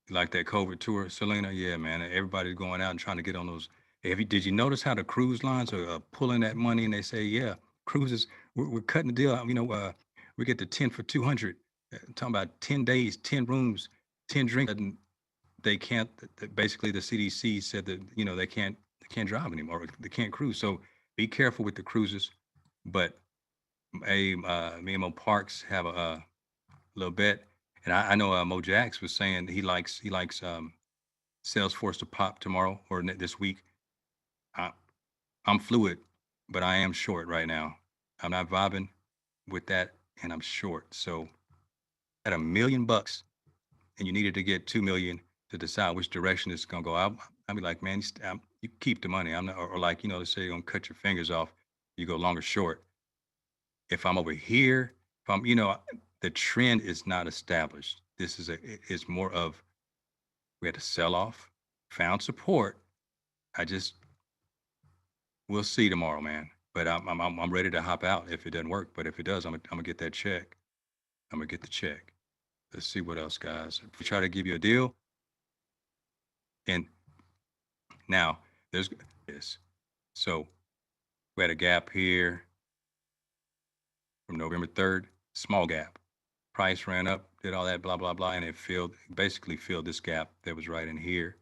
Like that COVID tour, Selena? Yeah, man. Everybody's going out and trying to get on those Did you notice how the cruise lines are pulling that money and they say, yeah, cruises, we're cutting the deal out. We get the 10 for 200, talking about 10 days, 10 rooms, 10 drinks. And they can't, basically the CDC said that, they can't drive anymore. They can't cruise. So be careful with the cruises. But me and Mo Parks have a little bet. And I know Mo Jax was saying he likes Salesforce to pop tomorrow or this week. I, I'm fluid, but I am short right now. I'm not vibing with that, and I'm short. So at $1 million, and you needed to get 2 million to decide which direction it's gonna go. I'll be like, man, you keep the money. I'm not, or like let's say you're gonna cut your fingers off, you go long or short. If I'm over here, if I'm, the trend is not established. This is it's more of we had to sell off, found support. I just We'll see tomorrow, man. But I'm ready to hop out if it doesn't work. But if it does, I'm gonna get that check. I'm gonna get the check. Let's see what else, guys. If we try to give you a deal, and now there's this. So we had a gap here from November 3rd, small gap. Price ran up, did all that, blah blah blah, and it basically filled this gap that was right in here.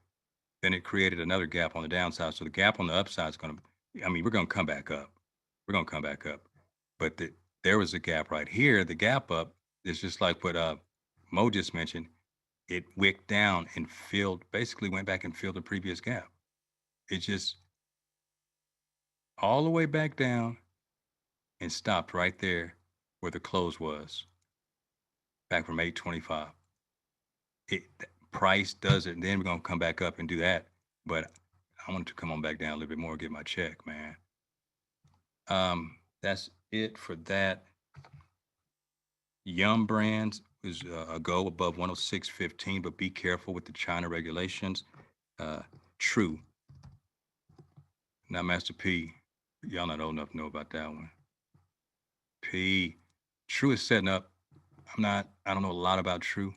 Then it created another gap on the downside. So the gap on the upside is gonna, we're gonna come back up. We're gonna come back up. But there was a gap right here. The gap up is just like what Mo just mentioned. It wicked down and filled, basically went back and filled the previous gap. It just all the way back down and stopped right there where the close was, back from 825. It Price does it, and then we're gonna come back up and do that. But I want to come on back down a little bit more, get my check, man. That's it for that. Yum Brands is a go above 106.15, but be careful with the China regulations. True, not Master P. Y'all not old enough to know about that one. P. True is setting up. I don't know a lot about True,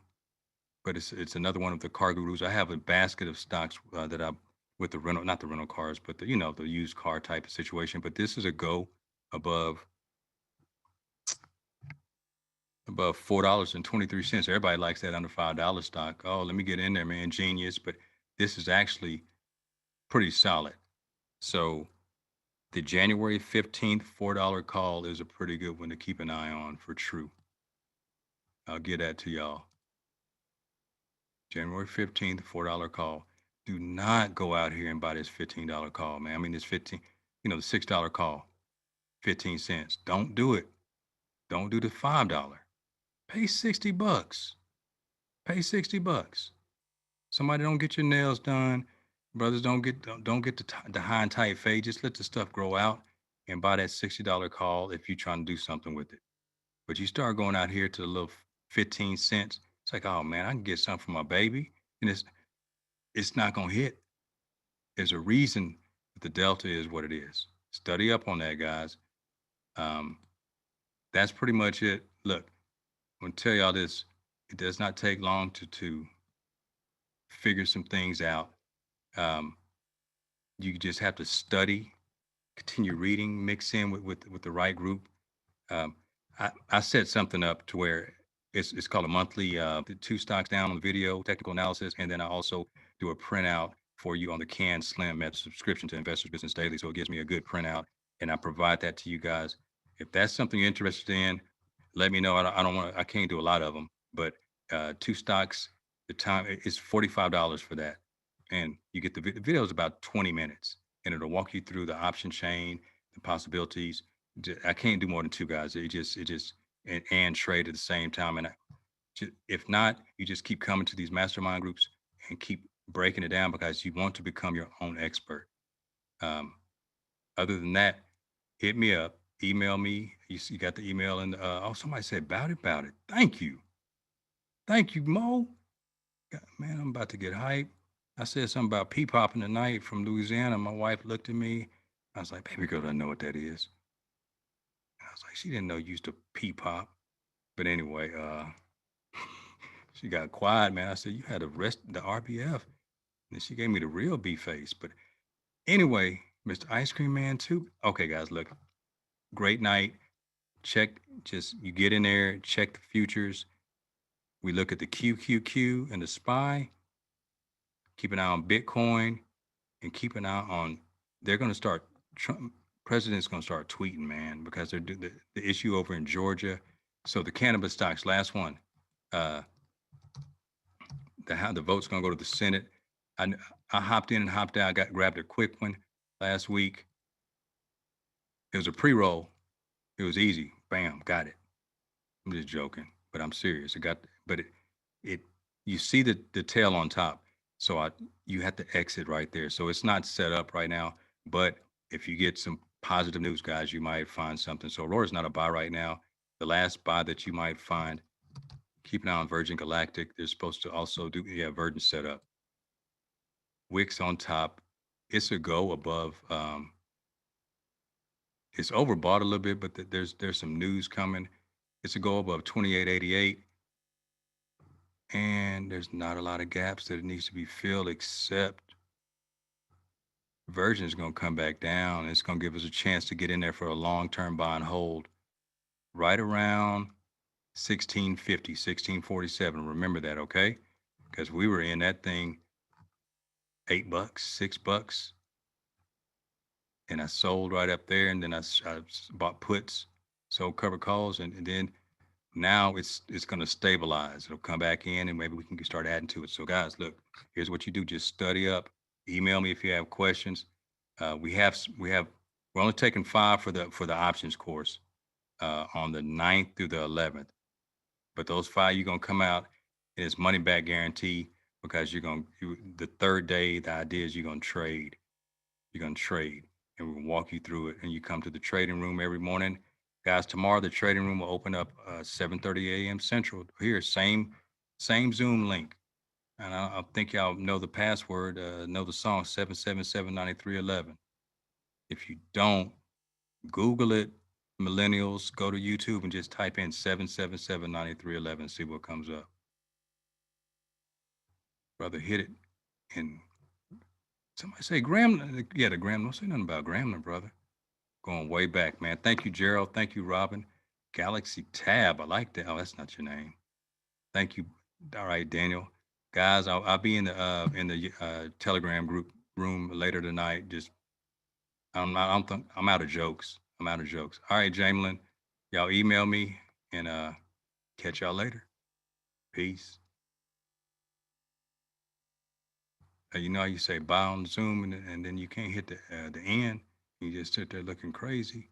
but it's another one of the car gurus. I have a basket of stocks that I with the rental, not the rental cars, but the used car type of situation. But this is a go above $4.23. Everybody likes that under $5 stock. Oh, let me get in there, man. Genius. But this is actually pretty solid. So the January 15th $4 call is a pretty good one to keep an eye on for True. I'll get that to y'all. January 15th $4 call. Do not go out here and buy this $15 call, man. I mean, this 15, the $6 call, 15 cents. Don't do it. Don't do the $5. Pay 60 bucks. Pay 60 bucks. Somebody don't get your nails done. Brothers don't get the high and tight fade. Just let the stuff grow out and buy that $60 call if you're trying to do something with it. But you start going out here to the little 15 cents. It's like, oh man, I can get something for my baby. And it's not gonna hit. There's a reason that the delta is what it is. Study up on that, guys. Um, that's pretty much it. Look, I'm gonna tell y'all this. It does not take long to figure some things out. Um, you just have to study, continue reading, mix in with the right group. Um, I set something up to where it's called a monthly the two stocks down on the video technical analysis, and then I also do a printout for you on the Can Slim Method subscription to Investors Business Daily, so it gives me a good printout, and I provide that to you guys. If that's something you're interested in, let me know. I don't want I can't do a lot of them, but two stocks. The time is $45 for that, and you get the video is about 20 minutes, and it'll walk you through the option chain, the possibilities. I can't do more than two guys. It just and trade at the same time. And if not, you just keep coming to these mastermind groups and keep breaking it down because you want to become your own expert. Um, Other than that, hit me up, email me. You got the email, and oh, somebody said about it. Thank you, Mo. God, man, I'm about to get hype. I said something about pea popping tonight from Louisiana. My wife looked at me. I was like, baby girl doesn't know what that is. I was like, she didn't know you used to pee pop. But anyway, she got quiet, man. I said, you had the RBF. And she gave me the real B face. But Anyway, Mr. Ice Cream Man too. Okay, guys, look, great night. Check, just you get in there, check the futures. We look at the QQQ and the SPY. Keep an eye on Bitcoin and keep an eye on. They're going to start. Trump president's going to start tweeting, man, because they're the issue over in Georgia. So the cannabis stocks, last one. Uh, the vote's going to go to the Senate. I I hopped in and hopped out. Got grabbed a quick one last week. It was a pre-roll. It was easy. Bam, got it. I'm just joking, but I'm serious. It got, but it you see the tail on top. So you have to exit right there. So it's not set up right now, but if you get some positive news, guys, you might find something. So Aurora's not a buy right now. The last buy that you might find, keep an eye on Virgin Galactic. They're supposed to also do, yeah, Virgin setup. Wix on top. It's a go above. It's overbought a little bit, but there's some news coming. It's a go above 28.88. And there's not a lot of gaps that it needs to be filled, except Virgin is going to come back down. It's going to give us a chance to get in there for a long-term buy and hold right around 1650, 1647. Remember that, okay? Because we were in that thing $8, $6, and I sold right up there, and then I bought puts, sold cover calls, and then now it's going to stabilize. It'll come back in, and maybe we can start adding to it. So, guys, look, here's what you do: just study up. Email me if you have questions. We're only taking 5 for the options course on the 9th through the 11th. But those 5 you're gonna come out, and it's money back guarantee because the third day the idea is you're gonna trade. You're going to trade, and we'll walk you through it. And you come to the trading room every morning. Guys, tomorrow the trading room will open up 7:30 a.m. Central. Here, same Zoom link. And I think y'all know the password, know the song 7779311. If you don't, Google it, millennials, go to YouTube and just type in 7779311, see what comes up. Brother, hit it. And somebody say Graham, yeah, the Graham, don't say nothing about Graham, brother. Going way back, man. Thank you, Gerald. Thank you, Robin. Galaxy Tab. I like that. Oh, that's not your name. Thank you. All right, Daniel. Guys, I'll be in the Telegram group room later tonight. Just I'm not, I'm out of jokes. I'm out of jokes. All right, Jamelin. Y'all email me and catch y'all later. Peace. You know how you say bye on Zoom and then you can't hit the end. You just sit there looking crazy.